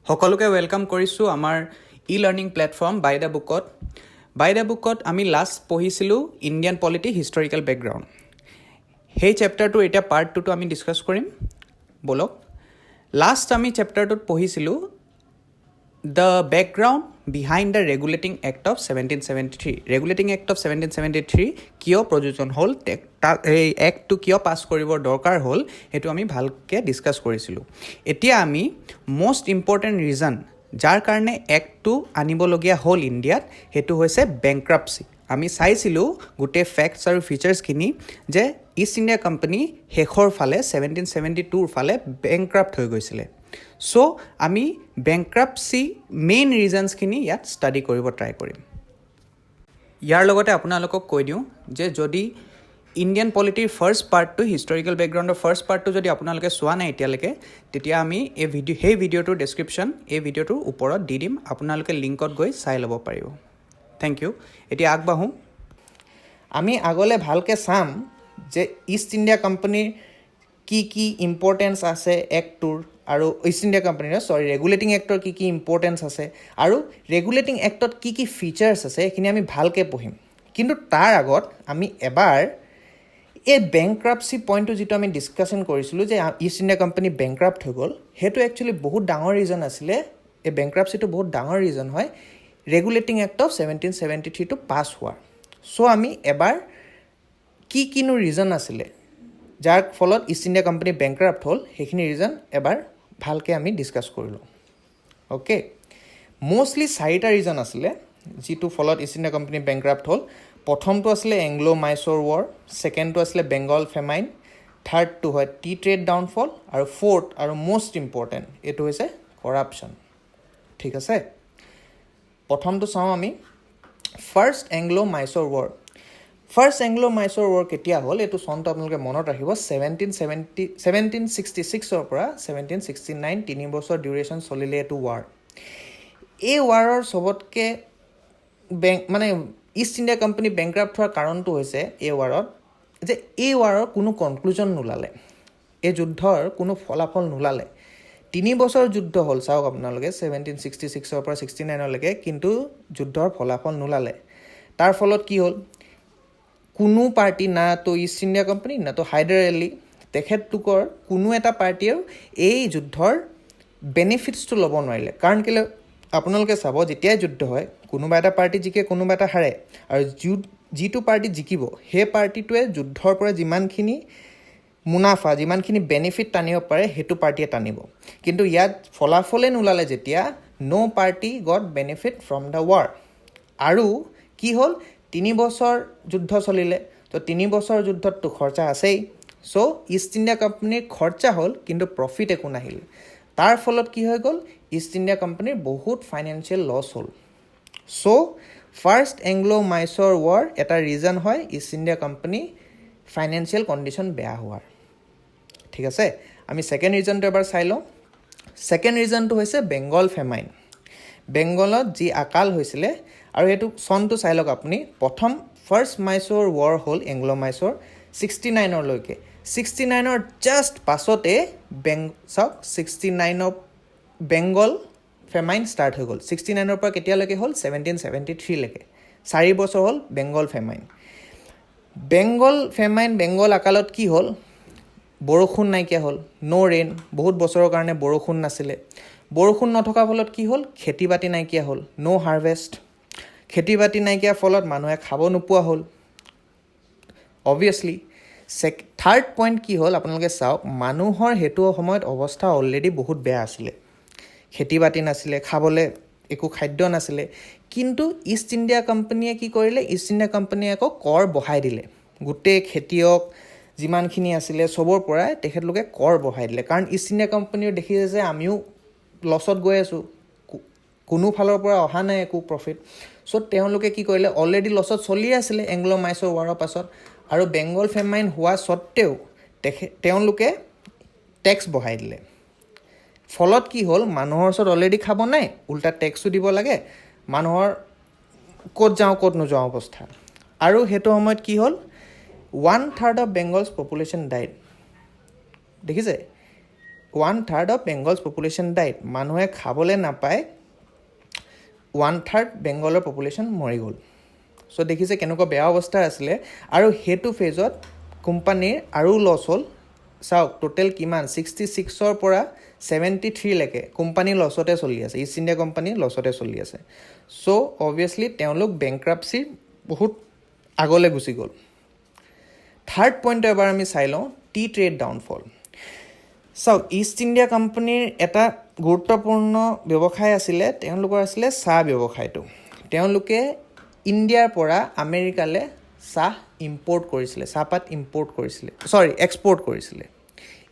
সকলোকে ওয়েলকাম কৰিছো আমাৰ ই-লাৰ্নিং প্লেটফৰ্ম বাই দ্য বুকত। বাই দ্য বুকত আমি লাষ্ট পঢ়িছিলোঁ ইণ্ডিয়ান পলিটি হিষ্টৰিকেল বেকগ্ৰাউণ্ড। সেই চেপ্টাৰটোৰ এতিয়া পাৰ্ট 2টো আমি ডিছকাছ কৰিম। বলক, লাষ্ট আমি চেপ্টাৰটোত পঢ়িছিলোঁ the background behind the regulating act of 1773। Regulating act of 1773 কিয় প্ৰয়োজন হ'ল, এই এক্টটো কিয় পাছ কৰিবৰ দৰকাৰ হ'ল, সেইটো আমি ভালকৈ ডিছকাছ কৰিছিলোঁ। এতিয়া আমি মষ্ট ইম্পৰ্টেণ্ট ৰিজন যাৰ কাৰণে এক্টটো আনিবলগীয়া হ'ল ইণ্ডিয়াত, সেইটো হৈছে বেংক্ৰাপচি। আমি চাইছিলোঁ গোটেই ফেক্টছ আৰু ফিচাৰ্ছখিনি যে ইষ্ট ইণ্ডিয়া কোম্পানী শেষৰ ফালে 1772ৰ ফালে বেংক্ৰাপ্ট হৈ গৈছিলে। চ' আমি বেংক্ৰাপচি মেইন ৰিজনছখিনি ইয়াত ষ্টাডি কৰিব ট্ৰাই কৰিম। ইয়াৰ লগতে আপোনালোকক কৈ দিওঁ যে যদি ইণ্ডিয়ান পলিটিৰ ফাৰ্ষ্ট পাৰ্টটো হিষ্টৰিকেল বেকগ্ৰাউণ্ডৰ ফাৰ্ষ্ট পাৰ্টটো যদি আপোনালোকে চোৱা নাই এতিয়ালৈকে, তেতিয়া আমি সেই ভিডিঅ'টোৰ ডেছক্ৰিপশ্যন এই ভিডিঅ'টোৰ ওপৰত দি দিম, আপোনালোকে লিংকত গৈ চাই ল'ব পাৰিব। Thank you. এতিয়া আগবাঢ়োঁ। আমি আগলৈ ভালকৈ চাম যে ইষ্ট ইণ্ডিয়া কোম্পানীৰ কি কি ইম্পৰ্টেঞ্চ আছে এক্টটোৰ, আৰু ইষ্ট ইণ্ডিয়া কোম্পানীৰ ৰেগুলেটিং এক্টৰ কি কি ইম্পৰ্টেঞ্চ আছে, আৰু ৰেগুলেটিং এক্টত কি কি ফিচাৰ্ছ আছে, সেইখিনি আমি ভালকৈ পঢ়িম। কিন্তু তাৰ আগত আমি এবাৰ এই বেংক্ৰাপচি পইণ্টটো যিটো আমি ডিছকাশ্যন কৰিছিলোঁ যে ইষ্ট ইণ্ডিয়া কোম্পানী বেংক্ৰাপ্ট হৈ গ'ল, সেইটো একচুৱেলি বহুত ডাঙৰ ৰিজন আছিলে। এই বেংক্ৰাপচিটো বহুত ডাঙৰ ৰিজন হয় ৰেগুলেটিং এক্ট অফ 1773টো পাছ হোৱাৰ। চ' আমি এবাৰ কি কিনো ৰিজন আছিলে যাৰ ফলত ইষ্ট ইণ্ডিয়া কোম্পানী বেংক্ৰাপ্ট হ'ল, সেইখিনি ৰিজন এবাৰ ভালকৈ আমি ডিছকাছ কৰিলোঁ। অ'কে, মষ্টলি 4টা ৰিজন আছিলে যিটো ফলত ইষ্ট ইণ্ডিয়া কোম্পানী বেংক্ৰাপ্ট হ'ল। প্ৰথমটো আছিলে এংলো মাইচৰ ৱাৰ, ছেকেণ্ডটো আছিলে বেংগল ফেমাইন, থাৰ্ডটো হয় টি ট্ৰেড ডাউনফল, আৰু ফ'ৰ্থ আৰু মষ্ট ইম্পৰ্টেণ্ট এইটো হৈছে কৰাপশ্যন। ঠিক আছে, প্ৰথমটো চাওঁ আমি first Anglo Mysore war. First Anglo Mysore war কেতিয়া হ'ল, এইটো চনটো আপোনালোকে মনত ৰাখিব। 1766ৰ পৰা 1769, 3 বছৰ ডিউৰেশ্যন চলিলে এইটো ৱাৰ। এই ৱাৰৰ চবতকৈ ইষ্ট ইণ্ডিয়া কোম্পানী বেংক্ৰাপ্ট হোৱাৰ কাৰণটো হৈছে এই ৱাৰত যে এই ৱাৰৰ কোনো কনক্লুজন নোলালে, এই যুদ্ধৰ কোনো ফলাফল নোলালে। 3 বছৰ যুদ্ধ হ'ল চাওক আপোনালোকে, 1766ৰ পৰা 69লৈকে, কিন্তু যুদ্ধৰ ফলাফল নোলালে। তাৰ ফলত কি হ'ল, কোনো পাৰ্টি, না তো ইষ্ট ইণ্ডিয়া কোম্পানী না তো হাইদাৰ আলী, তেখেতলোকৰ কোনো এটা পাৰ্টীয়েও এই যুদ্ধৰ বেনিফিটছটো ল'ব নোৱাৰিলে। কাৰণ কেলৈ আপোনালোকে চাব, যেতিয়াই যুদ্ধ হয় কোনোবা এটা পাৰ্টি জিকে কোনোবা এটা হাৰে, আৰু যিটো পাৰ্টি জিকিব সেই পাৰ্টিটোৱে যুদ্ধৰ পৰা যিমানখিনি মুনাফা, যিমানখিনি বেনিফিট টানিব পাৰে সেইটো পাৰ্টীয়ে টানিব। কিন্তু ইয়াত ফলাফলে নোলালে যেতিয়া, no' party got benefit from the war. আৰু কি হ'ল, 3 বছৰ যুদ্ধ চলিলে, তো 3 বছৰ যুদ্ধততো খৰচা আছেই। চ' ইষ্ট ইণ্ডিয়া কোম্পানীৰ খৰচা হ'ল কিন্তু প্ৰফিট একো নাহিল। তাৰ ফলত কি হৈ গ'ল, ইষ্ট ইণ্ডিয়া কোম্পানীৰ বহুত ফাইনেন্সিয়েল লছ হ'ল। চ' ফাৰ্ষ্ট এংলো মাইচৰ ৱাৰ এটা ৰিজন হয় east India company financial condition বেয়া হোৱাৰ। ঠিক আছে, আমি ছেকেণ্ড ৰিজনটো এবাৰ চাই লওঁ। ছেকেণ্ড ৰিজনটো হৈছে বেংগল ফেমাইন। বেংগলত যি আকাল হৈছিলে, আৰু এইটো চনটো চাই লওক আপুনি। ফাৰ্ষ্ট মাইচৰ ৱাৰ হ'ল এংলো মাইচৰ 69লৈকে। 69ৰ জাষ্ট পাছতে চাওক 69ৰ বেংগল ফেমাইন ষ্টাৰ্ট হৈ গ'ল। 69ৰ পৰা কেতিয়ালৈকে হ'ল, 1773লৈকে, 4 বছৰ হ'ল বেংগল ফেমাইন। বেংগল আকালত কি হ'ল, বৰষুণ নাইকিয়া হ'ল, ন' ৰেইন, বহুত বছৰৰ কাৰণে বৰষুণ নাছিলে। বৰষুণ নথকাৰ ফলত কি হ'ল, খেতি বাতি নাইকিয়া হ'ল, ন' হাৰ্ভেষ্ট। খেতি বাতি নাইকিয়াৰ ফলত মানুহে খাব নোপোৱা হ'ল অবভিয়াছলি। থাৰ্ড পইণ্ট কি হ'ল, আপোনালোকে চাওক, মানুহৰ সেইটো সময়ত অৱস্থা অলৰেডি বহুত বেয়া আছিলে। খেতি বাতি নাছিলে, খাবলৈ একো খাদ্য নাছিলে। কিন্তু ইষ্ট ইণ্ডিয়া কোম্পানীয়ে কি কৰিলে, ইষ্ট ইণ্ডিয়া কোম্পানীয়ে আকৌ কৰ বঢ়াই দিলে। গোটেই খেতিয়ক যিমানখিনি আছিলে চবৰ পৰাই তেখেতলোকে কৰ বঢ়াই দিলে। কাৰণ ইষ্ট ইণ্ডিয়া কোম্পানীও দেখিছে যে আমিও লছত গৈ আছোঁ, কোনো ফালৰ পৰা অহা নাই একো প্ৰফিট। চ' তেওঁলোকে কি কৰিলে, অলৰেডি লছত চলি আছিলে এংলো মাইচৰ ৱাৰৰ পাছত, আৰু বেংগল ফেমাইন হোৱা স্বত্তেও তেওঁলোকে টেক্স বঢ়াই দিলে। ফলত কি হ'ল, মানুহৰ ওচৰত অলৰেডি খাব নাই, উল্টা টেক্সো দিব লাগে, মানুহৰ ক'ত যাওঁ ক'ত নোযোৱা অৱস্থা। আৰু সেইটো সময়ত কি হ'ল, 1/3 অফ বেংগলছ পপুলেশ্যন ডাইড। দেখিছে, 1/3 অফ বেংগলছ পপুলেশ্যন ডাইড, মানুহে খাবলৈ নাপায় 1/3 বেংগলৰ পপুলেশ্যন মৰি গ'ল। চ' দেখিছে কেনেকুৱা বেয়া অৱস্থা আছিলে। আৰু সেইটো ফেজত কোম্পানীৰ আৰু লছ হ'ল। চাওক টোটেল কিমান 66ৰ পৰা 73লৈকে কোম্পানী লছতে চলি আছে, ইষ্ট ইণ্ডিয়া কোম্পানী লছতে চলি আছে। চ' অবভিয়াছলি তেওঁলোক বেংক্ৰাপচি বহুত আগলৈ গুচি গ'ল। থাৰ্ড পইণ্টটো এবাৰ আমি চাই লওঁ, টি ট্ৰেড ডাউনফল। চাওক ইষ্ট ইণ্ডিয়া কোম্পানীৰ এটা গুৰুত্বপূৰ্ণ ব্যৱসায় আছিলে, তেওঁলোকৰ আছিলে চাহ ব্যৱসায়টো। তেওঁলোকে ইণ্ডিয়াৰ পৰা আমেৰিকালৈ চাহ ইম্পৰ্ট কৰিছিলে, চাহপাত এক্সপৰ্ট কৰিছিলে।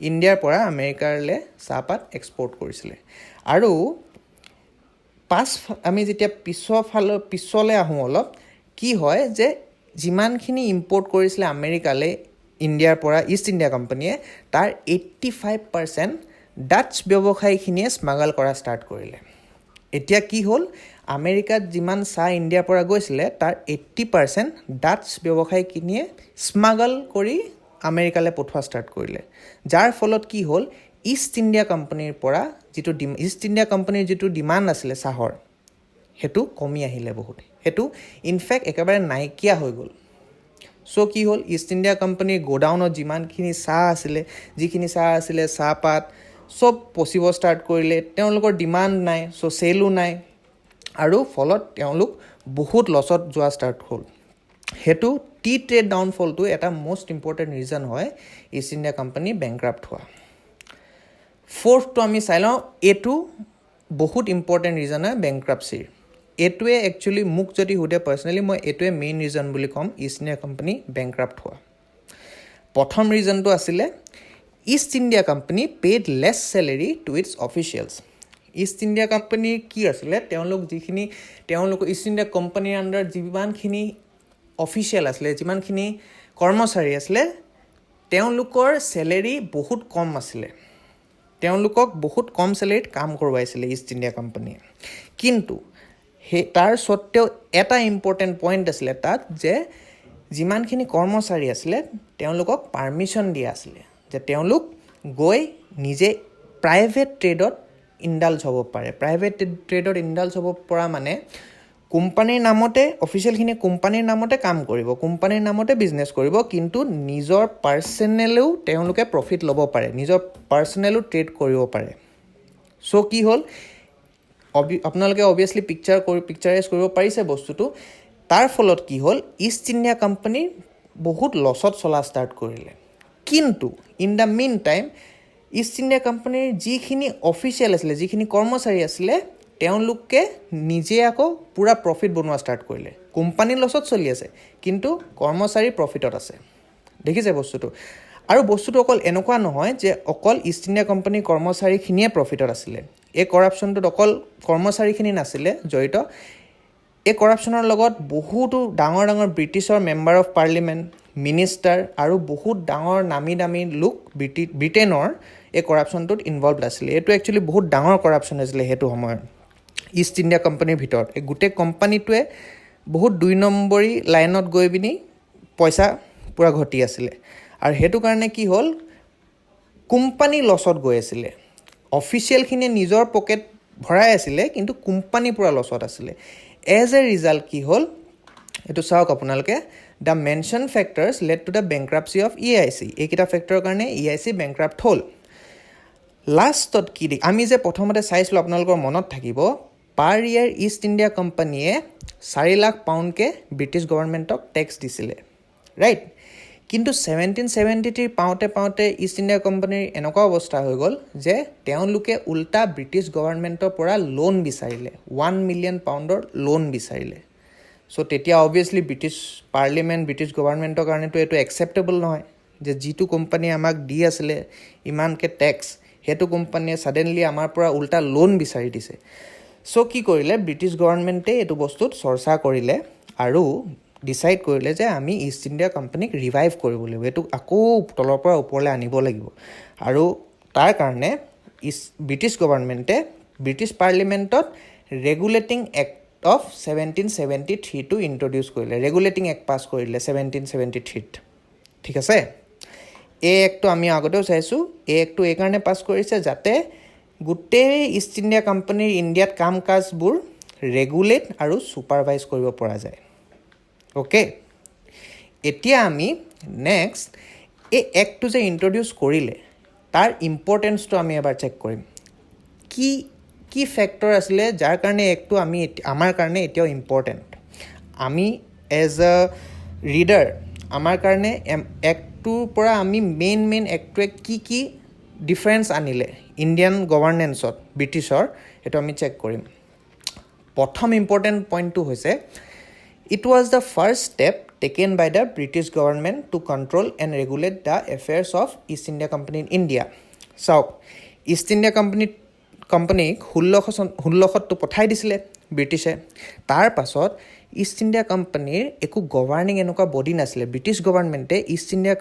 ইণ্ডিয়াৰ পৰা আমেৰিকালৈ চাহপাত এক্সপৰ্ট কৰিছিলে। আৰু আমি যেতিয়া পিছলৈ আহোঁ অলপ, কি হয় যে যিমানখিনি ইম্পৰ্ট কৰিছিলে আমেৰিকালৈ ইণ্ডিয়াৰ পৰা ইষ্ট ইণ্ডিয়া কোম্পানীয়ে, তাৰ 85% ডাটছ ব্যৱসায়ীখিনিয়ে স্মাগল কৰা ষ্টাৰ্ট কৰিলে। এতিয়া কি হ'ল, আমেৰিকাত যিমান চাহ ইণ্ডিয়াৰ পৰা গৈছিলে তাৰ 80% ডাটছ ব্যৱসায়ীখিনিয়ে স্মাগল কৰি আমেৰিকালৈ পঠোৱা ষ্টাৰ্ট কৰিলে। যাৰ ফলত কি হ'ল, ইষ্ট ইণ্ডিয়া কোম্পানীৰ যিটো ডিমাণ্ড আছিলে চাহৰ, সেইটো কমি আহিলে বহুত। সেইটো ইনফেক্ট একেবাৰে নাইকিয়া হৈ গ'ল। চ' কি হ'ল, ইষ্ট ইণ্ডিয়া কোম্পানীৰ গোডাউনত যিখিনি চাহ আছিলে চাহপাত চব পচিব ষ্টাৰ্ট কৰিলে। তেওঁলোকৰ ডিমাণ্ড নাই, চ' চেলো নাই, আৰু ফলত তেওঁলোক বহুত লছত যোৱা ষ্টাৰ্ট হ'ল। সেইটো টি ট্ৰেড ডাউনফলটো এটা মষ্ট ইম্পৰ্টেণ্ট ৰিজন হয় ইষ্ট ইণ্ডিয়া কোম্পানী বেংক্ৰাপ্ট হোৱা। ফ'ৰ্থটো আমি চাই লওঁ, এইটো বহুত ইম্পৰ্টেণ্ট ৰিজন হয় বেংক্ৰাপচিৰ। এইটোৱে একচুৱেলি মোক যদি সোধে পাৰ্চনেলি, মই এইটোৱে মেইন ৰিজন বুলি ক'ম ইষ্ট ইণ্ডিয়া কোম্পানী বেংক্ৰাপ্ট হোৱা। প্ৰথম ৰিজনটো আছিলে East India Company paid less salary to its officials. East India কোম্পানীৰ কি আছিলে, তেওঁলোক ইষ্ট ইণ্ডিয়া কোম্পানীৰ আণ্ডাৰত যিমানখিনি অফিচিয়েল আছিলে, যিমানখিনি কৰ্মচাৰী আছিলে, তেওঁলোকৰ চেলেৰি বহুত কম আছিলে। তেওঁলোকক বহুত কম চেলেৰিত কাম কৰোৱাইছিলে ইষ্ট ইণ্ডিয়া কোম্পানীয়ে। কিন্তু তাৰ স্বত্তেও এটা ইম্পৰ্টেণ্ট পইণ্ট আছিলে তাত, যে যিমানখিনি কৰ্মচাৰী আছিলে তেওঁলোকক পাৰ্মিশ্যন দিয়া আছিলে যে তেওঁলোক গৈ নিজে প্ৰাইভেট ট্ৰেডত ইণ্ডালজ হ'ব পাৰে। প্ৰাইভেট ট্ৰেডত ইণ্ডালজ হ'ব পৰা মানে কোম্পানীৰ নামতে, অফিচিয়েলখিনি কোম্পানীৰ নামতে কাম কৰিব, কোম্পানীৰ নামতে বিজনেছ কৰিব, কিন্তু নিজৰ পাৰ্চনেলেও তেওঁলোকে প্ৰফিট ল'ব পাৰে, নিজৰ পাৰ্চনেলো ট্ৰেড কৰিব পাৰে। চ' কি হ'ল, আপোনালোকে অবভিয়াছলি পিকচাৰাইজ কৰিব পাৰিছে বস্তুটো। তাৰ ফলত কি হ'ল, ইষ্ট ইণ্ডিয়া কোম্পানী বহুত লছত চলা ষ্টাৰ্ট কৰিলে। কিন্তু in the mean time east India কোম্পানীৰ যিখিনি অফিচিয়েল আছিলে, যিখিনি কৰ্মচাৰী আছিলে, তেওঁলোকে নিজে আকৌ পূৰা প্ৰফিট বনোৱা ষ্টাৰ্ট কৰিলে। কোম্পানী লছত চলি আছে, কিন্তু কৰ্মচাৰী প্ৰফিটত আছে। দেখিছে বস্তুটো? আৰু বস্তুটো অকল এনেকুৱা নহয় যে অকল ইষ্ট ইণ্ডিয়া কোম্পানীৰ কৰ্মচাৰীখিনিয়ে প্ৰফিটত আছিলে। এই কৰাপশ্যনটোত অকল কৰ্মচাৰীখিনি নাছিলে জড়িত। এই কৰাপশ্যনৰ লগত বহুতো ডাঙৰ ডাঙৰ ব্ৰিটিছৰ মেম্বাৰ অফ পাৰ্লিমেণ্ট, মিনিষ্টাৰ আৰু বহুত ডাঙৰ নামী দামী লোক ব্ৰিটেইনৰ এই কৰাপশ্যনটোত ইনভলভ আছিলে। এইটো একচুৱেলি বহুত ডাঙৰ কৰাপশ্যন আছিলে সেইটো সময়ত ইষ্ট ইণ্ডিয়া কোম্পানীৰ ভিতৰত। এই গোটেই কোম্পানীটোৱে বহুত 2 নম্বৰী লাইনত গৈ পিনি পইচা পূৰা ঘটি আছিলে। আৰু সেইটো কাৰণে কি হ'ল, কোম্পানী লছত গৈ আছিলে। অফিচিয়েলখিনিয়ে নিজৰ পকেট ভৰাই আছিলে, কিন্তু কোম্পানী পূৰা লছত আছিলে। এজ এ ৰিজাল্ট কি হ'ল, এইটো চাওক আপোনালোকে, the mention factors led to the bankruptcy of EIC। এইকেইটা ফেক্টৰৰ কাৰণে EIC বেংক্ৰাপ্ট হ'ল। লাষ্টত কি আমি যে প্ৰথমতে চাইছিলোঁ, আপোনালোকৰ মনত থাকিব, পাৰ ইয়েৰ ইষ্ট ইণ্ডিয়া কোম্পানীয়ে 4 লাখ পাউণ্ডকৈ ব্ৰিটিছ গভৰ্ণমেণ্টক টেক্স দিছিলে, ৰাইট? কিন্তু 1773 পাওঁতে ইষ্ট ইণ্ডিয়া কোম্পানীৰ এনেকুৱা অৱস্থা হৈ গ'ল যে তেওঁলোকে উল্টা ব্ৰিটিছ গভৰ্ণমেণ্টৰ পৰা লোন বিচাৰিলে, 1 মিলিয়ন পাউণ্ডৰ লোন বিচাৰিলে। চ' তেতিয়া অবভিয়াছলি ব্ৰিটিছ পাৰ্লিমেণ্ট, ব্ৰিটিছ গভৰ্ণমেণ্টৰ কাৰণেতো এইটো একচেপ্টেবল নহয় যে যিটো কোম্পানীয়ে আমাক দি আছিলে ইমানকৈ টেক্স, সেইটো কোম্পানীয়ে ছাডেনলি আমাৰ পৰা উল্টা লোন বিচাৰি দিছে। চ' কি কৰিলে, ব্ৰিটিছ গভৰ্ণমেণ্টে এইটো বস্তুত চৰ্চা কৰিলে আৰু ডিচাইড কৰিলে যে আমি ইষ্ট ইণ্ডিয়া কোম্পানীক ৰিভাইভ কৰিব লাগিব, এইটো আকৌ তলৰ পৰা ওপৰলৈ আনিব লাগিব। আৰু তাৰ কাৰণে ব্ৰিটিছ গভৰ্ণমেণ্টে ব্ৰিটিছ পাৰ্লিমেণ্টত ৰেগুলেটিং এক্ট অফ 1773টো ইণ্ট্ৰডিউচ কৰিলে, ৰেগুলেটিং এক্ট পাছ কৰিলে 1773ত। ঠিক আছে? এই এক্টটো আমি আগতেও চাইছোঁ এই এক্টটো এইকাৰণে পাছ কৰিছে যাতে গোটেই ইষ্ট ইণ্ডিয়া কোম্পানীৰ ইণ্ডিয়াত কাম কাজবোৰ ৰেগুলেট আৰু ছুপাৰভাইজ কৰিব পৰা যায় অ'কে এতিয়া আমি নেক্সট এই এক্টটো যে ইণ্ট্ৰডিউচ কৰিলে তাৰ ইম্পৰ্টেঞ্চটো আমি এবাৰ চেক কৰিম কি কি ফেক্টৰ আছিলে যাৰ কাৰণে এক্টটো আমাৰ কাৰণে এতিয়াও ইম্পৰ্টেণ্ট আমি এজ আ ৰিডাৰ আমাৰ কাৰণে এক্টটোৰ পৰা আমি মেইন এক্টটোৱে কি ডিফাৰেঞ্চ আনিলে ইণ্ডিয়ান গভাৰ্নেন্সত ব্ৰিটিছৰ সেইটো আমি চেক কৰিম প্ৰথম ইম্পৰ্টেণ্ট পইণ্টটো হৈছে it was the first step taken by the British government to control and regulate the affairs of East India Company in India চাওক ইষ্ট ইণ্ডিয়া কোম্পানীক 1600টো পঠাই দিছিলে ব্ৰিটিছে তাৰ পাছত ইষ্ট ইণ্ডিয়া কোম্পানীৰ একো গভাৰ্ণিং এনেকুৱা বডি নাছিলে ব্ৰিটিছ গভৰ্ণমেণ্টে ইষ্ট ইণ্ডিয়া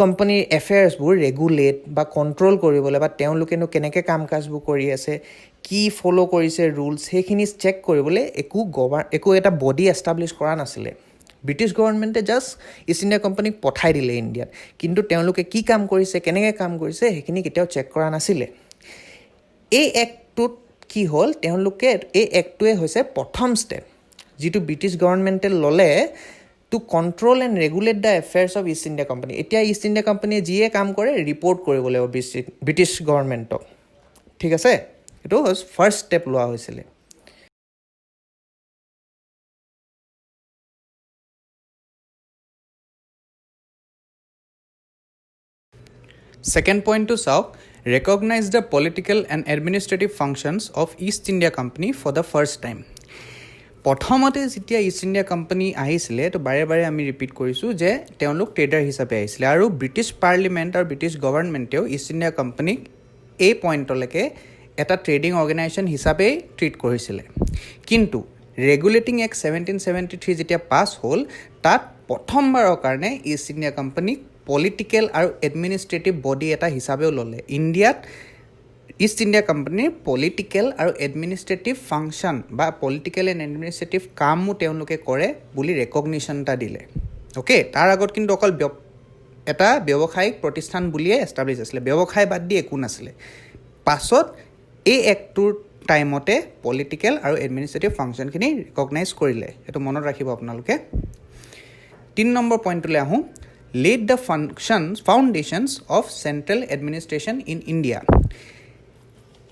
কোম্পানীৰ এফেয়াৰ্ছবোৰ ৰেগুলেট বা কণ্ট্ৰল কৰিবলৈ বা তেওঁলোকেনো কেনেকৈ কাম কাজবোৰ কৰি আছে কি ফ'ল' কৰিছে ৰুলছ সেইখিনি চেক কৰিবলৈ একো এটা বডি এষ্টাব্লিছ কৰা নাছিলে ব্ৰিটিছ গভৰ্ণমেণ্টে জাষ্ট ইষ্ট ইণ্ডিয়া কোম্পানীক পঠাই দিলে ইণ্ডিয়াত কিন্তু তেওঁলোকে কি কাম কৰিছে কেনেকৈ কাম কৰিছে সেইখিনি কেতিয়াও চেক কৰা নাছিলে এই এক্টটোত কি হ'ল তেওঁলোকে এই এক্টটোৱে হৈছে প্ৰথম ষ্টেপ যিটো ব্ৰিটিছ গভৰ্ণমেণ্টে ল'লে to control and regulate the affairs of East India Company এতিয়া ইষ্ট ইণ্ডিয়া কোম্পানীয়ে যিয়ে কাম কৰে ৰিপৰ্ট কৰিব লাগিব ব্ৰিটিছ গভৰ্ণমেণ্টক ঠিক আছে এইটো ফাৰ্ষ্ট ষ্টেপ লোৱা হৈছিলে Second point to চাওক recognize the political and administrative functions of East India Company for the first time. প্ৰথমতে যেতিয়া ইষ্ট ইণ্ডিয়া কোম্পানী আহিছিলে তো বাৰে আমি ৰিপিট কৰিছোঁ যে তেওঁলোক ট্ৰেডাৰ হিচাপে আহিছিলে আৰু ব্ৰিটিছ পাৰ্লিমেণ্ট আৰু ব্ৰিটিছ গভৰ্ণমেণ্টেও ইষ্ট ইণ্ডিয়া কোম্পানীক এই পইণ্টলৈকে এটা ট্ৰেডিং অৰ্গেনাইজেশ্যন হিচাপেই ট্ৰিট কৰিছিলে কিন্তু ৰেগুলেটিং এক্ট 1773 যেতিয়া পাছ হ'ল তাত প্ৰথমবাৰৰ কাৰণে ইষ্ট ইণ্ডিয়া কোম্পানীক পলিটিকেল আৰু এডমিনিষ্ট্ৰেটিভ বডি এটা হিচাপেও ল'লে ইণ্ডিয়াত ইষ্ট ইণ্ডিয়া কোম্পানীৰ পলিটিকেল আৰু এডমিনিষ্ট্ৰেটিভ ফাংচন বা পলিটিকেল এণ্ড এডমিনিষ্ট্ৰেটিভ কামো তেওঁলোকে কৰে বুলি ৰেকগনিশ্যন এটা দিলে অ'কে তাৰ আগত কিন্তু অকল এটা ব্যৱসায়িক প্ৰতিষ্ঠান বুলিয়ে এষ্টাব্লিছ আছিলে ব্যৱসায় বাদ দি একো নাছিলে পাছত এই এক্টটোৰ টাইমতে পলিটিকেল আৰু এডমিনিষ্ট্ৰেটিভ ফাংচনখিনি ৰিকগনাইজ কৰিলে এইটো মনত ৰাখিব আপোনালোকে 3 নম্বৰ পইণ্টটোলৈ আহোঁ laid the foundations of central administration in India.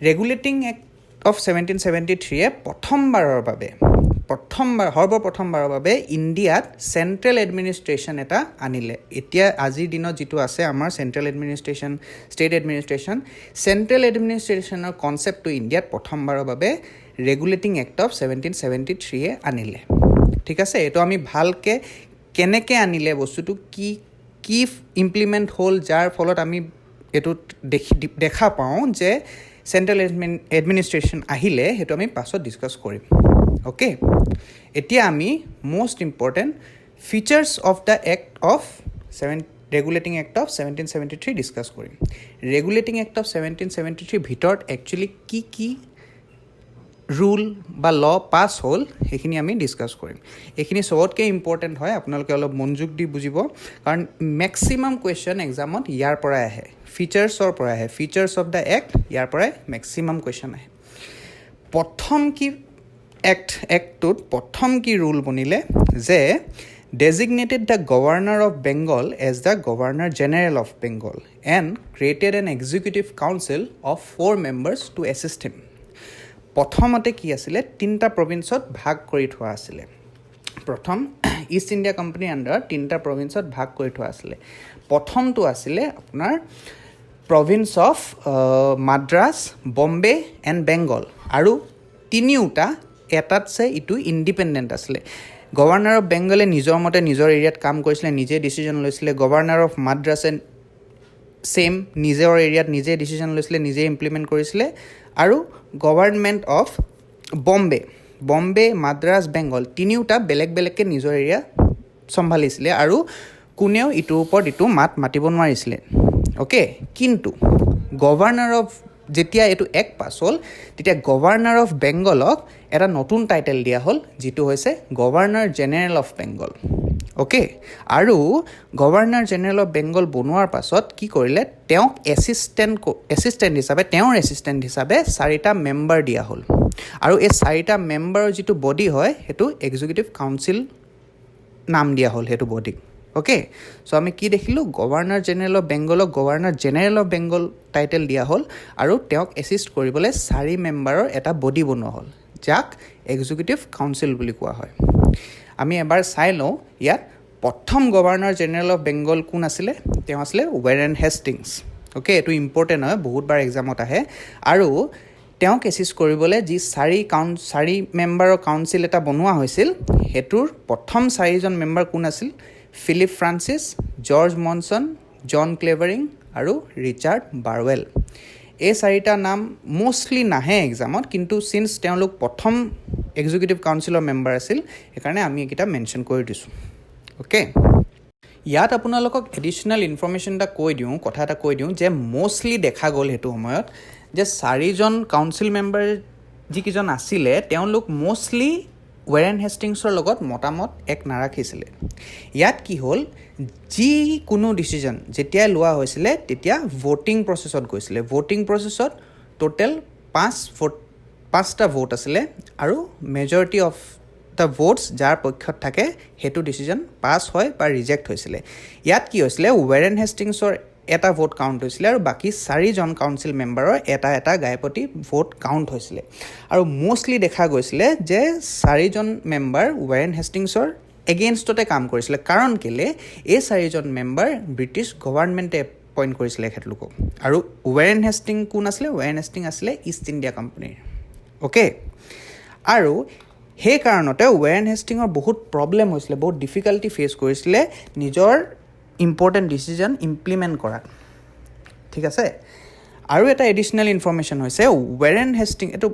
Regulating Act of 1773 সৰ্বপ্ৰথমবাৰৰ বাবে ইণ্ডিয়াত চেণ্ট্ৰেল এডমিনিষ্ট্ৰেশ্যন এটা আনিলে এতিয়া আজিৰ দিনত যিটো আছে আমাৰ central administration state administration central এডমিনিষ্ট্ৰেশ্যনৰ কনচেপ্টটো ইণ্ডিয়াত প্ৰথমবাৰৰ বাবে ৰেগুলেটিং এক্ট অফ 1773 আনিলে ঠিক আছে এইটো আমি ভালকৈ কেনেকৈ আনিলে বস্তুটো কি ইমপ্লিমেণ্ট হ'ল যাৰ ফলত আমি এইটো দেখা পাওঁ যে চেণ্ট্ৰেল এডমিনিষ্ট্ৰেশ্যন আহিলে সেইটো আমি পাছত ডিছকাছ কৰিম অ'কে এতিয়া আমি most important features of the act of regulating act of 1773 discuss কৰিম ৰেগুলেটিং এক্ট অফ 1773 ভিতৰত একচুৱেলি কি ৰুল বা ল পাছ হ'ল সেইখিনি আমি ডিছকাছ কৰিম এইখিনি চবতকৈ ইম্পৰ্টেণ্ট হয় আপোনালোকে অলপ মনোযোগ দি বুজিব কাৰণ মেক্সিমাম কুৱেশ্যন এক্সামত ইয়াৰ পৰাই আহে ফিচাৰ্ছৰ পৰা আহে ফিচাৰ্ছ অফ দ্য এক্ট ইয়াৰ পৰাই মেক্সিমাম কুৱেশ্যন আহে প্ৰথম কি এক্টটোত প্ৰথম কি ৰুল বনিলে যে designated the governor of Bengal as the governor general of Bengal and created an executive council of 4 members to assist him প্ৰথমতে কি আছিলে 3টা প্ৰভিন্সত ভাগ কৰি থোৱা আছিলে প্ৰথম ইষ্ট ইণ্ডিয়া কোম্পানীৰ আণ্ডাৰত 3টা প্ৰভিন্সত ভাগ কৰি থোৱা আছিলে প্ৰথমটো আছিলে আপোনাৰ province of Madras Bombay and Bengal আৰু তিনিওটা এটাতছে ইটো ইণ্ডিপেণ্ডেণ্ট আছিলে গভৰ্ণৰ অফ বেংগলে নিজৰ মতে নিজৰ এৰিয়াত কাম কৰিছিলে নিজে ডিচিজন লৈছিলে গভৰ্ণৰ অফ মাদ্ৰাছে ছেইম নিজৰ এৰিয়াত নিজে ডিচিজন লৈছিলে নিজে ইমপ্লিমেণ্ট কৰিছিলে আৰু গভৰ্ণমেণ্ট অফ বম্বে মাদ্ৰাছ বেংগল তিনিওটা বেলেগকৈ নিজৰ এৰিয়া চম্ভালিছিলে আৰু কোনেও ইটোৰ ওপৰত ইটো মাতিব নোৱাৰিছিলে অ'কে কিন্তু গভৰ্ণৰ অফ যেতিয়া এইটো এক পাছ হ'ল তেতিয়া গভৰ্ণৰ অফ বেংগলক এটা নতুন টাইটেল দিয়া হ'ল যিটো হৈছে governor general of Bengal okay আৰু গভৰ্ণৰ জেনেৰেল অফ বেংগল বনোৱাৰ পাছত কি কৰিলে তেওঁক তেওঁৰ এছিষ্টেণ্ট হিচাপে 4টা মেম্বাৰ দিয়া হ'ল আৰু এই 4টা মেম্বাৰৰ যিটো বডি হয় সেইটো এক্সিকিউটিভ কাউন্সিল নাম দিয়া হ'ল সেইটো বডিক অ'কে চ' আমি কি দেখিলোঁ গভৰ্ণৰ জেনেৰেল অফ বেংগলক governor general of Bengal title দিয়া হ'ল আৰু তেওঁক এছিষ্ট কৰিবলৈ 4 মেম্বাৰৰ এটা বডি বনোৱা হ'ল যাক এক্সিকিউটিভ কাউন্সিল বুলি কোৱা হয় আমি এবাৰ চাই লওঁ ইয়াত প্ৰথম গভৰ্ণৰ জেনেৰেল অফ বেংগল কোন আছিলে তেওঁ আছিলে ৱেৰেন হেষ্টিংছ অ'কে এইটো ইম্পৰ্টেণ্ট হয় বহুতবাৰ এক্সামত আহে আৰু তেওঁক এছিষ্ট কৰিবলৈ যি 4 মেম্বাৰৰ কাউন্সিল এটা বনোৱা হৈছিল সেইটোৰ প্ৰথম 4জন মেম্বাৰ কোন আছিল ফিলিপ ফ্ৰান্সিছ জৰ্জ মনছন জন ক্লেভাৰিং আৰু ৰিচাৰ্ড বাৰৱেল এই 4টা নাম মষ্টলি নাহে এক্সামত কিন্তু চিন্স তেওঁলোক প্ৰথম এক্সিকিউটিভ কাউন্সিলৰ মেম্বাৰ আছিল সেইকাৰণে আমি এইকেইটা মেনশ্যন কৰি দিছোঁ অ'কে ইয়াত আপোনালোকক এডিশ্যনেল ইনফৰ্মেশ্যন কথা এটা কৈ দিওঁ যে মষ্টলি দেখা গ'ল সেইটো সময়ত যে 4জন কাউন্সিল মেম্বাৰ যিকেইজন আছিলে তেওঁলোক মষ্টলি ৱেৰেন হেষ্টিংছৰ লগত মতামত এক নাৰাখিছিলে ইয়াত কি হ'ল যিকোনো ডিচিজন যেতিয়াই লোৱা হৈছিলে তেতিয়া ভোটিং প্ৰচেছত গৈছিলে ভোটিং প্ৰচেছত টোটেল 5টা ভোট আছিলে আৰু মেজৰিটি অফ দ্য ভোটছ যাৰ পক্ষত থাকে সেইটো ডিচিজন পাছ হয় বা ৰিজেক্ট হৈছিলে ইয়াত কি হৈছিলে ৱেৰেন হেষ্টিংছৰ এটা ভোট কাউণ্ট হৈছিলে আৰু বাকী 4জন কাউন্সিল মেম্বাৰৰ এটা গাইপতি ভোট কাউণ্ট হৈছিলে আৰু মষ্টলি দেখা গৈছিলে যে 4জন মেম্বাৰ ৱেৰেন হেষ্টিংছৰ এগেইনষ্টতে কাম কৰিছিলে কাৰণ কেলে এই 4জন মেম্বাৰ ব্ৰিটিছ গভৰ্ণমেণ্টে এপইণ্ট কৰিছিলে এখেতলোকক আৰু ৱেৰেন হেষ্টিং কোন আছিলে ৱেৰেন হেষ্টিং আছিলে ইষ্ট ইণ্ডিয়া কোম্পানীৰ অ'কে আৰু সেই কাৰণতে ৱেৰেন হেষ্টিঙৰ বহুত প্ৰব্লেম হৈছিলে বহুত ডিফিকাল্টি ফেচ কৰিছিলে নিজৰ ইম্পৰ্টেণ্ট ডিচিজন ইমপ্লিমেণ্ট কৰাত ঠিক আছে আৰু এটা এডিশ্যনেল ইনফৰ্মেশ্যন হৈছে ৱেৰেন হেষ্টিং এইটো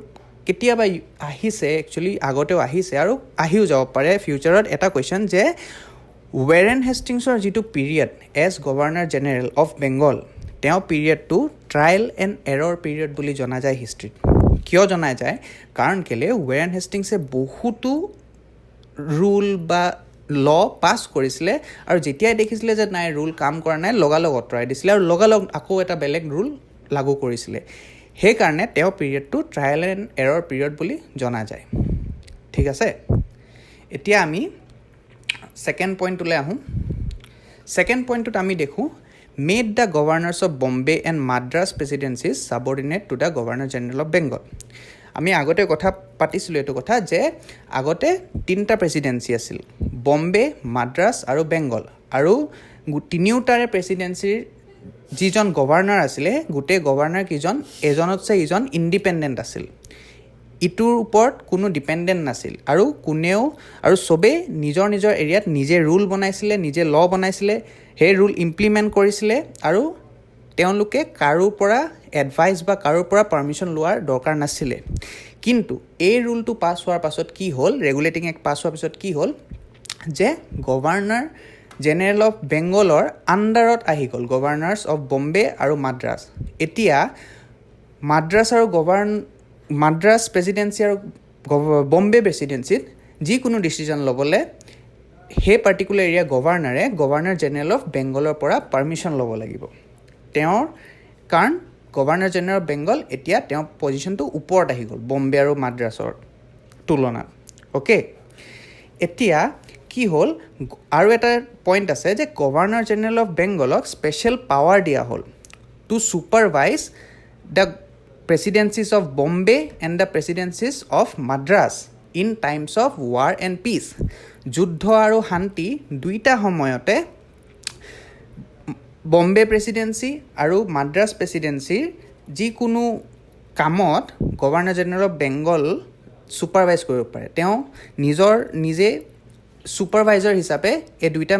কেতিয়াবা আহিছে একচুৱেলি আগতেও আহিছে আৰু আহিও যাব পাৰে ফিউচাৰত এটা কুৱেশ্যন যে ৱেৰেন হেষ্টিংছৰ যিটো period as governor general of Bengal তেওঁ পিৰিয়ডটো ট্ৰায়েল এণ্ড এৰৰ পিৰিয়ড বুলি জনা যায় হিষ্ট্ৰীত কিয় জনা যায় কাৰণ কেলে ৱেৰেন হেষ্টিংছে বহুতো ৰুল বা ল পাছ কৰিছিলে আৰু যেতিয়াই দেখিছিলে যে নাই ৰুল কাম কৰা নাই লগালগ আঁতৰাই দিছিলে আৰু লগালগ আকৌ এটা বেলেগ ৰুল লাগু কৰিছিলে সেইকাৰণে তেওঁ পিৰিয়ডটো ট্ৰায়েল এণ্ড এৰৰ পিৰিয়ড বুলি জনা যায় ঠিক আছে এতিয়া আমি ছেকেণ্ড পইণ্টটোলৈ আহোঁ ছেকেণ্ড পইণ্টটোত আমি দেখোঁ made the governors of Bombay and Madras presidencies subordinate to the governor general of Bengal আমি আগতে কথা পাতিছিলোঁ এইটো কথা যে আগতে 3টা প্ৰেচিডেঞ্চি আছিল বম্বে মাদ্ৰাছ আৰু বেংগল আৰু তিনিওটাৰে প্ৰেচিডেঞ্চিৰ যিজন গভৰ্ণৰ আছিলে গোটেই গভৰ্ণৰ কেইজন এজনতছে ইজন ইণ্ডিপেণ্ডেণ্ট আছিল ইটোৰ ওপৰত কোনো ডিপেণ্ডেণ্ট নাছিল আৰু চবেই নিজৰ এৰিয়াত নিজে ৰুল বনাইছিলে নিজে ল বনাইছিলে সেই ৰুল ইমপ্লিমেণ্ট কৰিছিলে আৰু তেওঁলোকে কাৰোৰ পৰা এডভাইচ বা কাৰোৰ পৰা পাৰ্মিশ্যন লোৱাৰ দৰকাৰ নাছিলে কিন্তু এই ৰুলটো পাছ হোৱাৰ পাছত কি হ'ল ৰেগুলেটিং এক্ট পাছ হোৱাৰ পিছত কি হ'ল যে গভৰ্ণৰ জেনেৰেল অফ বেংগলৰ আণ্ডাৰত আহি গ'ল গভৰ্ণৰ্ছ অফ বম্বে আৰু মাদ্ৰাছ এতিয়া মাদ্ৰাছ প্ৰেচিডেঞ্চি আৰু বম্বে প্ৰেচিডেঞ্চিত যিকোনো ডিচিজন ল'বলৈ সেই particular area governor general of বেংগলৰ পৰা পাৰ্মিশ্যন ল'ব লাগিব তেওঁৰ কাৰণ গভৰ্ণৰ জেনেৰেল অফ বেংগল এতিয়া তেওঁৰ পজিশ্যনটো ওপৰত আহি গ'ল বম্বে আৰু মাদ্ৰাছৰ তুলনাত অ'কে এতিয়া কি হ'ল আৰু এটা পইণ্ট আছে যে গভৰ্ণৰ জেনেৰেল অফ বেংগলক স্পেচিয়েল পাৱাৰ দিয়া হ'ল to supervise the presidencies of Bombay and the presidencies of Madras in times of war and peace যুদ্ধ আৰু শান্তি দুইটা সময়তে বম্বে প্ৰেচিডেঞ্চি আৰু মাদ্ৰাছ প্ৰেচিডেঞ্চিৰ যিকোনো কামত governor general of Bengal supervise কৰিব পাৰে তেওঁ নিজে ছুপাৰভাইজাৰ হিচাপে এই দুইটা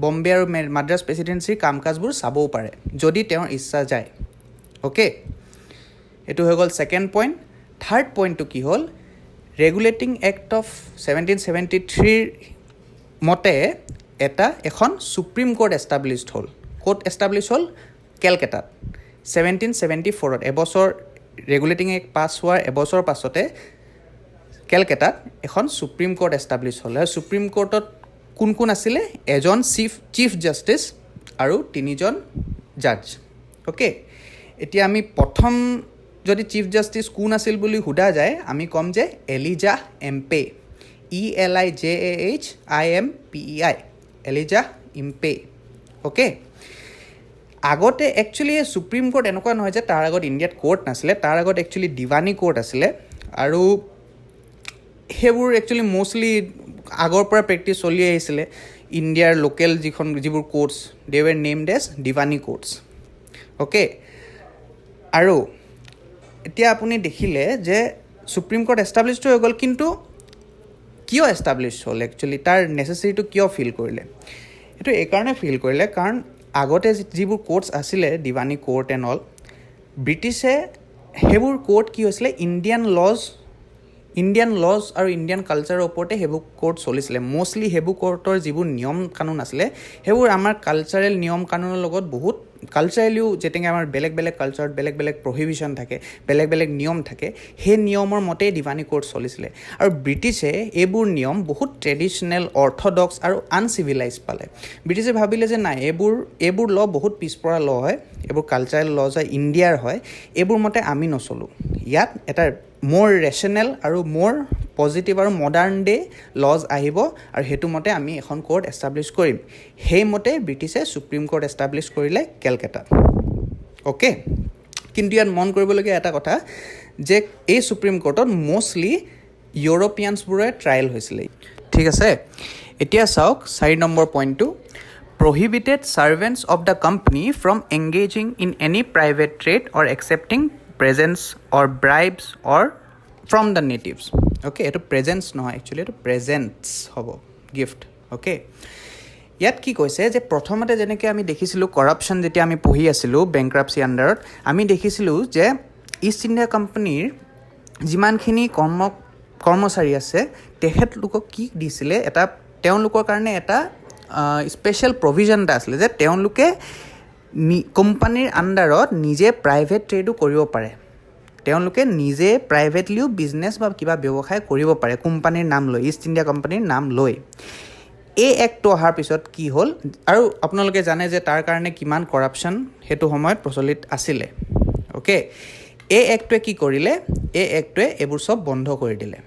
বম্বে আৰু মাদ্ৰাছ প্ৰেচিডেঞ্চিৰ কাম কাজবোৰ চাবও পাৰে যদি তেওঁৰ ইচ্ছা যায় অ'কে এইটো হৈ গ'ল ছেকেণ্ড পইণ্ট থাৰ্ড পইণ্টটো কি হ'ল ৰেগুলেটিং এক্ট অফ 1773 মতে এখন ছুপ্ৰিম কোৰ্ট এষ্টাব্লিছড হ'ল ক'ত এষ্টাব্লিছ হ'ল কেলকাতাত 1774ত এবছৰ ৰেগুলেটিং এক্ট পাছ হোৱাৰ এবছৰ পাছতে কেলকাতাত এখন ছুপ্ৰিম কোৰ্ট এষ্টাব্লিছ হ'ল আৰু ছুপ্ৰিম কোৰ্টত কোন কোন আছিলে এজন চিফ জাষ্টিচ আৰু 3জন জাজ অ'কে এতিয়া আমি প্ৰথম যদি চিফ জাষ্টিচ কোন আছিল বুলি সোধা যায় আমি ক'ম যে Elijah Impey ELIJAHIMPEI Elijah Impey okay আগতে একচুৱেলি সুপ্ৰিম কোৰ্ট এনেকুৱা নহয় যে তাৰ আগত ইণ্ডিয়াত কোৰ্ট নাছিলে তাৰ আগত একচুৱেলি দিৱানী কোৰ্ট আছিলে আৰু সেইবোৰ একচুৱেলি মষ্টলি আগৰ পৰা প্ৰেক্টিচ চলি আহিছিলে ইণ্ডিয়াৰ লোকেল যিবোৰ কোৰ্টছ দে ৱেৰ named as Deewani courts okay আৰু এতিয়া আপুনি দেখিলে যে সুপ্ৰিম কোৰ্ট এষ্টাব্লিছড হৈ গ'ল কিন্তু কিয় এষ্টাব্লিছ হ'ল একচুৱেলি তাৰ নেচেচিটিটো কিয় ফিল কৰিলে এইটো এইকাৰণে ফিল কৰিলে কাৰণ আগতে যিবোৰ কোৰ্টছ আছিলে দিৱানী কোৰ্ট এণ্ড অল ব্ৰিটিছে সেইবোৰ কোৰ্ট কি হৈছিলে ইণ্ডিয়ান লজ আৰু ইণ্ডিয়ান কালচাৰৰ ওপৰতে সেইবোৰ কোৰ্ট চলিছিলে মষ্টলি সেইবোৰ কোৰ্টৰ যিবোৰ নিয়ম কানুন আছিলে সেইবোৰ আমাৰ কালচাৰেল নিয়ম কানুনৰ লগত বহুত কালচাৰেলিও যেনেকৈ আমাৰ বেলেগ বেলেগ কালচাৰত বেলেগ বেলেগ প্ৰহিবিশ্যন থাকে বেলেগ বেলেগ নিয়ম থাকে সেই নিয়মৰ মতেই দিৱানী কোৰ্ট চলিছিলে আৰু ব্ৰিটিছে এইবোৰ নিয়ম বহুত ট্ৰেডিশ্যনেল অৰ্থডক্স আৰু আনচিভিলাইজ পালে ব্ৰিটিছে ভাবিলে যে নাই এইবোৰ ল বহুত পিছপৰা ল হয় এইবোৰ কালচাৰেল লজ হয় ইণ্ডিয়াৰ হয় এইবোৰ মতে আমি নচলোঁ ইয়াত এটা মোৰ ৰেচনেল আৰু মোৰ পজিটিভ আৰু মডাৰ্ণ ডে লজ আহিব আৰু সেইটো মতে আমি এখন কোৰ্ট এষ্টাব্লিছ কৰিম সেইমতে ব্ৰিটিছে সুপ্ৰিম কোৰ্ট এষ্টাব্লিছ কৰিলে কেলকাতাত অ'কে কিন্তু ইয়াত মন কৰিবলগীয়া এটা কথা যে এই সুপ্ৰিম কোৰ্টত মষ্টলি ইউৰোপিয়ানছবোৰে ট্ৰায়েল হৈছিলে ঠিক আছে এতিয়া চাওক 4 নম্বৰ পইণ্টটো prohibited servants of the company from engaging in any private trade or accepting presents or bribes or from the natives okay eto presents নহয় actually eto presents hobo gift okay ইয়াত কি কৈছে যে প্ৰথমতে যেনেকৈ আমি দেখিছিলোঁ কৰাপশ্যন যেতিয়া আমি পঢ়ি আছিলোঁ বেংক্ৰাপচি আণ্ডাৰত আমি দেখিছিলোঁ যে ইষ্ট ইণ্ডিয়া কোম্পানীৰ যিমানখিনি কৰ্মচাৰী আছে তেখেতলোকক কি দিছিলে এটা তেওঁলোকৰ কাৰণে এটা স্পেচিয়েল প্ৰভিজন এটা আছিলে যে তেওঁলোকে কোম্পানীৰ আণ্ডাৰত নিজে প্ৰাইভেট ট্ৰেডো কৰিব পাৰে তেওঁলোকে নিজে প্ৰাইভেটলিও বিজনেছ বা কিবা ব্যৱসায় কৰিব পাৰে কোম্পানীৰ নাম লৈ ইষ্ট ইণ্ডিয়া কোম্পানীৰ নাম লৈ এই এক্টটো অহাৰ পিছত কি হ'ল আৰু আপোনালোকে জানে যে তাৰ কাৰণে কিমান কৰাপশ্যন সেইটো সময়ত প্ৰচলিত আছিলে অ'কে এই এক্টটোৱে কি কৰিলে এই এক্টটোৱে এইবোৰ চব বন্ধ কৰি দিলে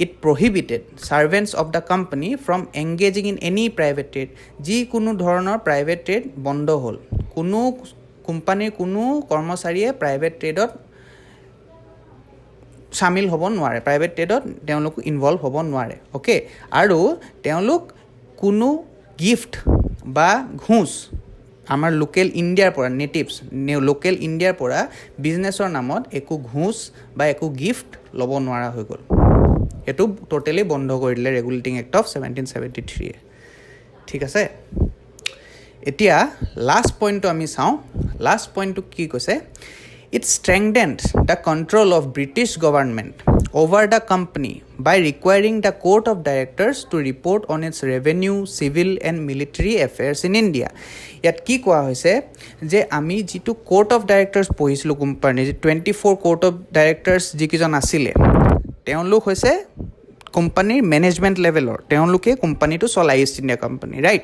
it prohibited servants of the company from engaging in any private trade যিকোনো ধৰণৰ প্ৰাইভেট ট্ৰেড বন্ধ হ'ল কোনো কোম্পানীৰ কোনো কৰ্মচাৰীয়ে প্ৰাইভেট ট্ৰেডত চামিল হ'ব নোৱাৰে প্ৰাইভেট ট্ৰেডত তেওঁলোক ইনভলভ হ'ব নোৱাৰে অ'কে আৰু তেওঁলোক কোনো গিফ্ট বা ঘোঁচ আমাৰ লোকেল ইণ্ডিয়াৰ পৰা নেটিভছ লোকেল ইণ্ডিয়াৰ পৰা বিজনেছৰ নামত একো ঘোঁচ বা একো গিফ্ট ল'ব নোৱাৰা হৈ গ'ল এইটো টোটেলি বন্ধ কৰি দিলে ৰেগুলেটিং এক্ট অফ 1773 ঠিক আছে এতিয়া লাষ্ট পইণ্টটো আমি চাওঁ লাষ্ট পইণ্টটো কি কৈছে It strengthened the control of British government over the company by requiring the court of directors to report on its revenue, civil and military affairs in India. ইয়াত কি কোৱা হৈছে যে আমি যিটো কোৰ্ট অফ ডাইৰেক্টৰ্ছ পঢ়িছিলোঁ কোম্পানীৰ 24 কোৰ্ট অফ ডাইৰেক্টৰ্ছ যিকেইজন আছিলে তেওঁলোক হৈছে কোম্পানীৰ মেনেজমেণ্ট লেভেলৰ তেওঁলোকে কোম্পানীটো চলাই ইষ্ট ইণ্ডিয়া কোম্পানী ৰাইট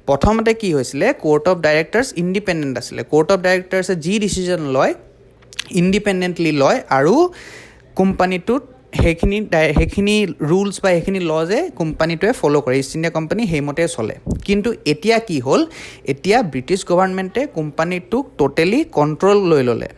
প্ৰথমতে কি হৈছিলে কোৰ্ট অফ ডাইৰেক্টৰ্ছ ইণ্ডিপেণ্ডেণ্ট আছিলে কোৰ্ট অফ ডাইৰেক্টৰ্ছে যি ডিচিজন লয় ইণ্ডিপেণ্ডেণ্টলি লয় আৰু কোম্পানীটোত সেইখিনি ৰুলছ বা সেইখিনি লজে কোম্পানীটোৱে ফ'ল' কৰে ইষ্ট ইণ্ডিয়া কোম্পানী সেইমতে চলে কিন্তু এতিয়া কি হ'ল এতিয়া ব্ৰিটিছ গভৰ্ণমেণ্টে কোম্পানীটোক টোটেলি কণ্ট্ৰল লৈ ল'লে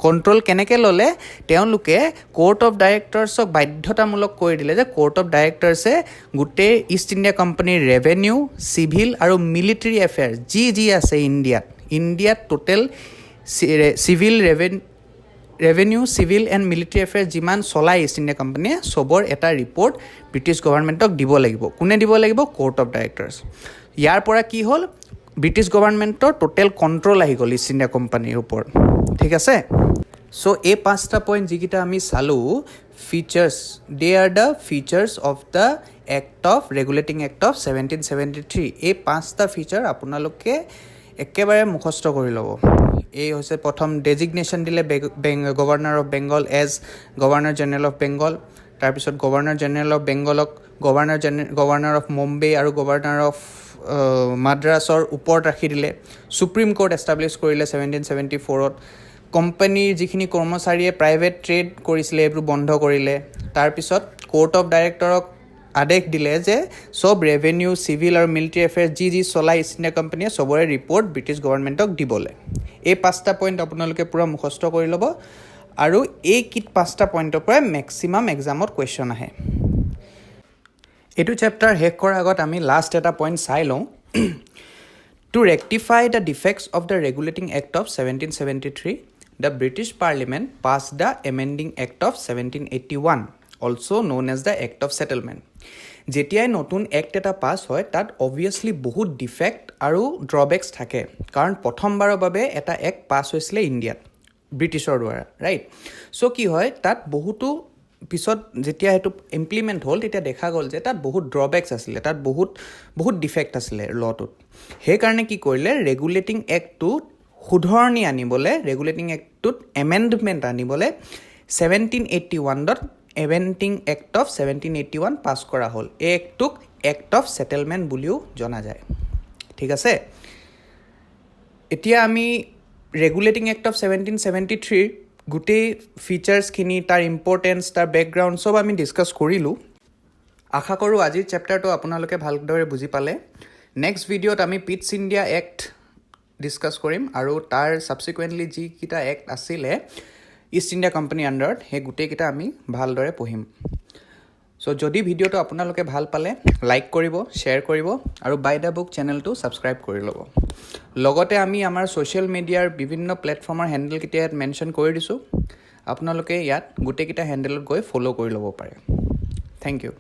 কণ্ট্ৰল কেনেকৈ ল'লে তেওঁলোকে কোৰ্ট অফ ডাইৰেক্টৰ্ছক বাধ্যতামূলক কৰি দিলে যে কোৰ্ট অফ ডাইৰেক্টৰ্ছে গোটেই ইষ্ট ইণ্ডিয়া কোম্পানীৰ ৰেভেনিউ চিভিল আৰু মিলিটাৰী এফেয়াৰ্ছ যি আছে ইণ্ডিয়াত total civil revenue civil and military affairs যিমান চলাই ইষ্ট ইণ্ডিয়া কোম্পানীয়ে চবৰ এটা ৰিপৰ্ট ব্ৰিটিছ গভৰ্ণমেণ্টক দিব লাগিব কোনে দিব লাগিব কোৰ্ট অফ ডাইৰেক্টৰ্ছ ইয়াৰ পৰা কি হ'ল ব্ৰিটিছ গভৰ্ণমেণ্টৰ টোটেল কণ্ট্ৰল আহি গ'ল ইষ্ট ইণ্ডিয়া কোম্পানীৰ ওপৰত ঠিক আছে চ' এই 5টা পইণ্ট যিকেইটা আমি চালোঁ features they are the features of the act of regulating act of 1773 এই 5টা ফিচাৰ আপোনালোকে একেবাৰে মুখস্থ কৰি ল'ব এই হৈছে প্ৰথম ডেজিগনেশ্যন দিলে governor of Bengal as governor general of Bengal তাৰপিছত গভৰ্ণৰ জেনেৰেল অফ বেংগলক গভৰ্ণৰ অফ মুম্বাই আৰু গভৰ্ণৰ অফ মাদ্ৰাছৰ ওপৰত ৰাখি দিলে সুপ্ৰিম কোৰ্ট এষ্টাব্লিছ কৰিলে 1774ত কোম্পানীৰ যিখিনি কৰ্মচাৰীয়ে প্ৰাইভেট ট্ৰেড কৰিছিলে এইবোৰ বন্ধ কৰিলে তাৰপিছত কোৰ্ট অফ ডাইৰেক্টৰক আদেশ দিলে যে সব ৰেভিনিউ চিভিল আৰু মিলিটাৰী এফেয়াৰ্ছ যি চলাই ইষ্ট ইণ্ডিয়া কোম্পানীয়ে সবৰে ৰিপৰ্ট ব্ৰিটিছ গভৰ্ণমেণ্টক দিবলৈ এই 5টা পইণ্ট আপোনালোকে পূৰা মুখস্থ কৰি ল'ব আৰু এই 5টা পইণ্টৰ পৰাই মেক্সিমাম এক্সামত কুৱেশ্যন আহে এইটো চেপ্টাৰ শেষ কৰাৰ আগত আমি লাষ্ট এটা পইণ্ট চাই লওঁ to rectify the defects of the regulating act of 1773 the British parliament pass the amending act of 1781 also' known as the act of settlement যেতিয়াই নতুন এক্ট এটা পাছ হয় তাত অবভিয়াছলি বহুত ডিফেক্ট আৰু ড্ৰবেক্স থাকে কাৰণ প্ৰথমবাৰৰ বাবে এটা এক্ট পাছ হৈছিলে ইণ্ডিয়াত ব্ৰিটিছৰ দ্বাৰা ৰাইট চ' কি হয় তাত বহুতো পিছত যেতিয়া সেইটো ইমপ্লিমেণ্ট হ'ল তেতিয়া দেখা গ'ল যে তাত বহুত ড্ৰবেক্স আছিলে তাত বহুত ডিফেক্ট আছিলে ল'টোত সেইকাৰণে কি কৰিলে ৰেগুলেটিং এক্টটোত শুধৰণি আনিবলৈ ৰেগুলেটিং এক্টটোত এমেণ্ডমেণ্ট আনিবলৈ 1781ত এমেণ্ডিং এক্ট অফ 1781 পাছ কৰা হ'ল এই এক্টটোক এক্ট অফ ছেটেলমেণ্ট বুলিও জনা যায় ঠিক আছে এতিয়া আমি ৰেগুলেটিং এক্ট অফ 1773 গোটেই ফিচাৰ্ছখিনি তাৰ ইম্পৰ্টেঞ্চ তাৰ বেকগ্ৰাউণ্ড চব আমি ডিছকাছ কৰিলোঁ আশা কৰোঁ আজিৰ চেপ্টাৰটো আপোনালোকে ভালদৰে বুজি পালে নেক্সট ভিডিঅ'ত আমি পিটছ ইণ্ডিয়া এক্ট ডিছকাছ কৰিম আৰু তাৰ ছাবচিকুৱেণ্টলি যিকেইটা এক্ট আছিলে ইষ্ট ইণ্ডিয়া কোম্পানীৰ আণ্ডাৰত সেই গোটেইকেইটা আমি ভালদৰে পঢ়িম চ' যদি ভিডিঅ'টো আপোনালোকে ভাল পালে লাইক কৰিব শ্বেয়াৰ কৰিব আৰু বাই দ্য বুক চেনেলটো ছাবস্ক্ৰাইব কৰি ল'ব লগতে আমি আমাৰ ছ'চিয়েল মিডিয়াৰ বিভিন্ন প্লেটফৰ্মৰ হেণ্ডেলকেইটা ইয়াত মেনশ্যন কৰি দিছোঁ আপোনালোকে ইয়াত গোটেইকেইটা হেণ্ডেলত গৈ ফ'ল' কৰি ল'ব পাৰে থেংক ইউ